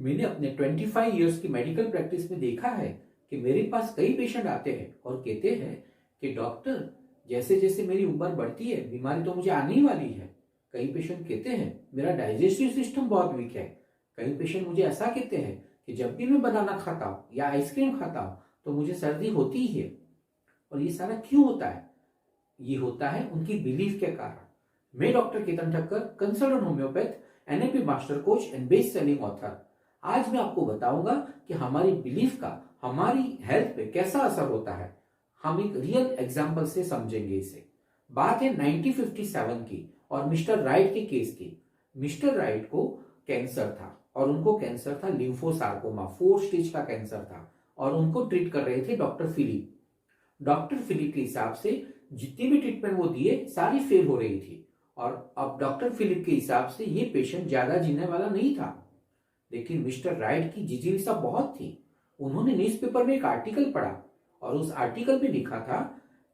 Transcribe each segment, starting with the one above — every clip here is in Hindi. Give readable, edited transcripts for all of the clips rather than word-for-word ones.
मैंने अपने 25 इयर्स की मेडिकल प्रैक्टिस में देखा है कि मेरे पास कई पेशेंट आते हैं और कहते हैं कि डॉक्टर, जैसे जैसे मेरी उम्र बढ़ती है बीमारी तो मुझे आने ही वाली है। कई पेशेंट कहते हैं मेरा डाइजेस्टिव सिस्टम बहुत वीक है। कई पेशेंट मुझे ऐसा कहते हैं कि जब भी मैं बनाना खाता हूँ या आइसक्रीम खाता हूँ तो मुझे सर्दी होती ही है। और ये सारा क्यों होता है? ये होता है उनकी बिलीफ के कारण। मैं doctor Ketan Thakkar, consultant homeopath, NLP master coach and best selling author. आज मैं आपको बताऊंगा कि हमारी बिलीफ का हमारी हेल्थ पे कैसा असर होता है। हम एक रियल एग्जांपल से समझेंगे इसे। बात है 1957 की और मिस्टर राइट के केस की। मिस्टर राइट को कैंसर था और उनको कैंसर था लिम्फोसार्कोमा, 4 स्टेज का कैंसर था और उनको ट्रीट कर रहे थे डॉक्टर फिलिप। डॉक्टर फिलिप के हिसाब से जितनी भी ट्रीटमेंट वो दिए सारी फेल हो रही थी और अब डॉक्टर फिलिप के हिसाब से ये पेशेंट ज्यादा जीने वाला नहीं था। लेकिन मिस्टर राइट की जिज्ञासा बहुत थी। उन्होंने न्यूज़पेपर में एक आर्टिकल पढ़ा और उस आर्टिकल में लिखा था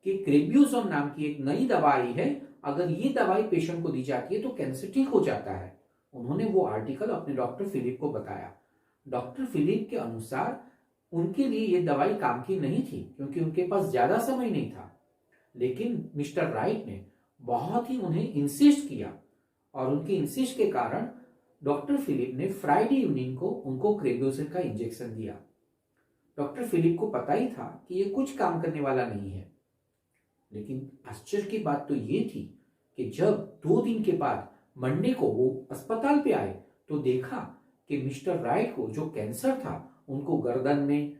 कि क्रेब्यूजोन नाम की एक नई दवा आई है, अगर ये दवाई पेशेंट को दी जाती है तो कैंसर ठीक हो जाता है। उन्होंने वो आर्टिकल अपने डॉक्टर फिलिप को बताया। डॉक्टर फिलिप के अनुसार उनके लिए ये दवाई काम की नहीं थी क्योंकि उनके पास ज्यादा समय नहीं था। लेकिन मिस्टर राइट ने बहुत ही उन्हें इंसिस्ट किया और उनके इंसिस्ट के कारण डॉक्टर फिलिप ने फ्राइडे इवनिंग को उनको क्रेब्यूजन का इंजेक्शन दिया। डॉक्टर फिलिप को पता ही था कि ये कुछ काम करने वाला नहीं है। लेकिन आश्चर्य की बात तो ये थी कि जब 2 दिन के बाद मंडे को वो अस्पताल पे आए तो देखा कि मिस्टर राइट को जो कैंसर था उनको गर्दन में,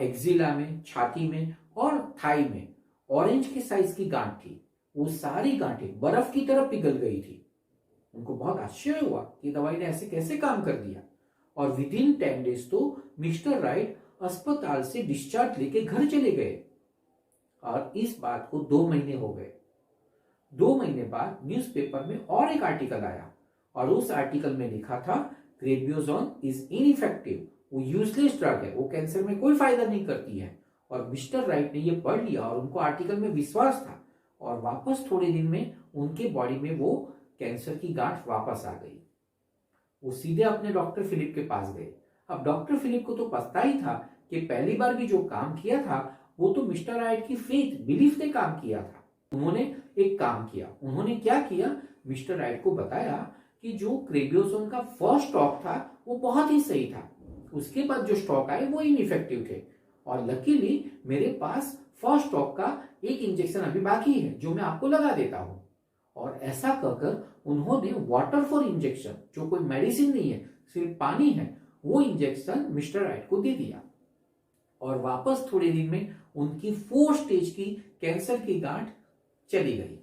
एक्जिला में, छाती में और थाई में ऑरेंज के साइज की गांठ थी। वो सारी गांठें बर्फ की तरह पिघल गई थी। उनको बहुत आश्चर्य हुआ कि दवाई ने ऐसे कैसे काम कर दिया और विद इन 10 डेज तो मिस्टर राइट अस्पताल से डिस्चार्ज लेके घर चले गए। और इस बात को 2 महीने हो गए। 2 महीने बाद न्यूज़पेपर में और एक आर्टिकल आया और उस आर्टिकल में लिखा था क्रेब्यूजोन इज इनइफेक्टिव, वो यूजलेस ड्रग है, वो कैंसर में कोई फायदा नहीं करती है। और मिस्टर राइट ने ये पढ़ लिया और उनको आर्टिकल में विश्वास था और वापस थोड़े दिन में उनके बॉडी में वो कैंसर की गांठ वापस आ गई। वो सीधे अपने डॉक्टर फिलिप के पास गए। अब डॉक्टर फिलिप को तो पता ही था कि पहली बार भी जो काम किया था वो तो मिस्टर राइट की फेथ, बिलीफ ने काम किया था। उन्होंने एक काम किया। उन्होंने क्या किया? मिस्टर राइट को बताया कि जो क्रेब्यूजोन का फर्स्ट स्टॉक था वो बहुत ही सही था, उसके बाद जो स्टॉक आए वो इनइफेक्टिव थे और लकीली मेरे पास फर्स्ट स्टॉक का एक इंजेक्शन अभी बाकी है जो मैं आपको लगा देता हूं। और ऐसा कहकर उन्होंने वाटर फॉर इंजेक्शन, जो कोई मेडिसिन नहीं है सिर्फ पानी है, वो इंजेक्शन मिस्टर राइट को दे दिया और वापस थोड़े दिन में उनकी 4 स्टेज की कैंसर की गांठ चली गई।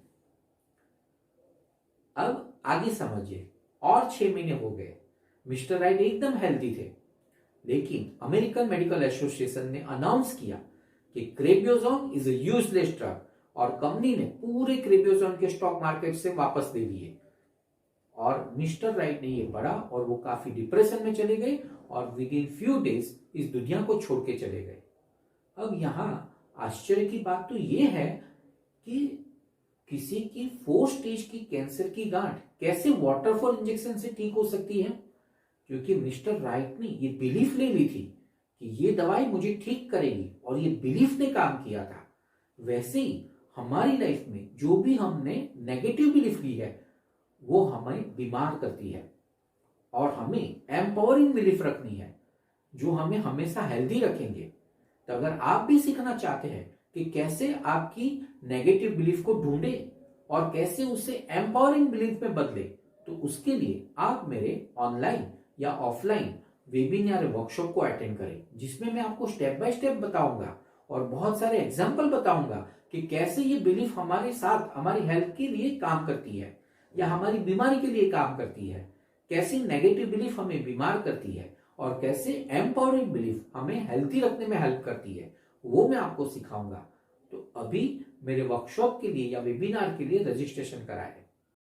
अब आगे समझिए, और 6 महीने हो गए। मिस्टर राइट एकदम हेल्दी थे। लेकिन अमेरिकन मेडिकल एसोसिएशन ने अनाउंस किया कि क्रेब्यूजोन इज अ यूजलेस ड्रग और कंपनी ने पूरे क्रेब्यूजोन के स्टॉक मार्केट से वापस ले लिए। और मिस्टर राइट ने ये पढ़ा और वो काफी डिप्रेशन में चले गए और विद इन फ्यू डेज इस दुनिया को छोड़ के चले गए। अब यहां आश्चर्य की बात तो ये है कि किसी की 4 स्टेज की कैंसर की गांठ कैसे वाटर फॉर इंजेक्शन से ठीक हो सकती है? क्योंकि मिस्टर राइट ने ये बिलीफ ले ली थी कि ये दवाई मुझे ठीक करेगी और ये बिलीफ ने काम किया था। वैसे ही हमारी लाइफ में जो भी हमने नेगेटिव बिलीफ ली है वो हमें बीमार करती है और हमें एम्पावरिंग बिलीफ रखनी है जो हमें हमेशा हेल्दी रखेंगे। तो अगर आप भी सीखना चाहते हैं कि कैसे आपकी नेगेटिव बिलीफ को ढूंढे और कैसे उसे एम्पावरिंग बिलीफ में बदले, तो उसके लिए आप मेरे ऑनलाइन या ऑफलाइन वेबिनार वर्कशॉप को अटेंड करें, जिसमें मैं आपको स्टेप बाय स्टेप बताऊंगा और बहुत सारे एग्जाम्पल बताऊंगा कि कैसे ये बिलीफ हमारे साथ हमारी हेल्थ के लिए काम करती है या हमारी बीमारी के लिए काम करती है, कैसे नेगेटिव बिलीफ हमें बीमार करती है और कैसे एम्पावरिंग बिलीफ हमें हेल्थी रखने में हेल्प करती है, वो मैं आपको सिखाऊंगा। तो अभी मेरे वर्कशॉप के लिए या वेबिनार के लिए रजिस्ट्रेशन कराएं।